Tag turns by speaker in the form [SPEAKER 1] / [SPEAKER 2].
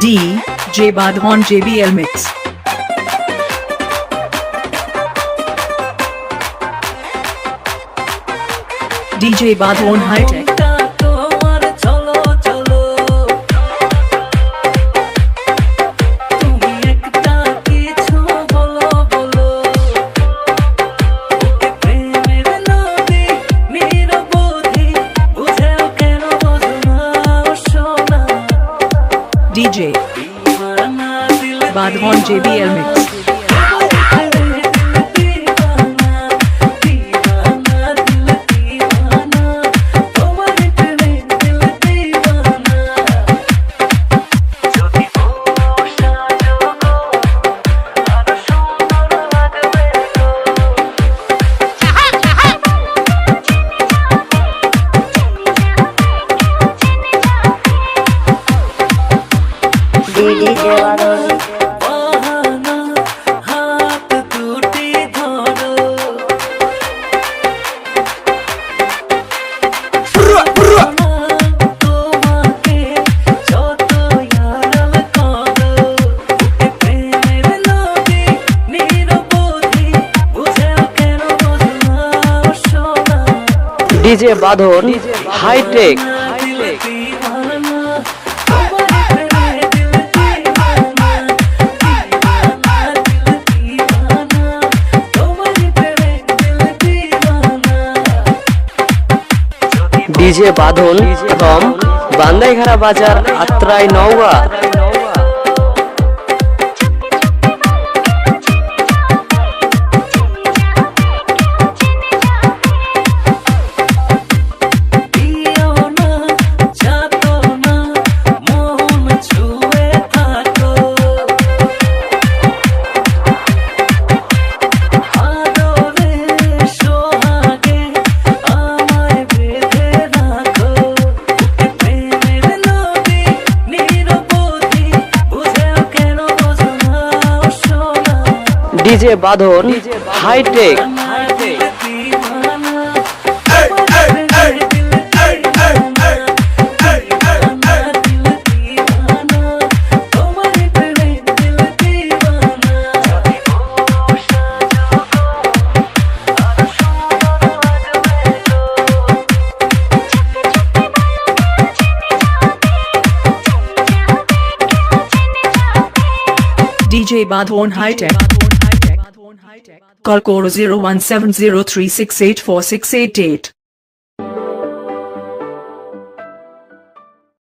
[SPEAKER 1] DJ Badhon JBL Mix. DJ Badhon High Tech. DJ Badhon JBL Mix.
[SPEAKER 2] DJ Badhon High Tech. DJ Badhon from Bandaighara Bazar, Atrai, Nauga. DJ Badhon High Tech.
[SPEAKER 1] DJ Badhon High Tech. Call 01703684688.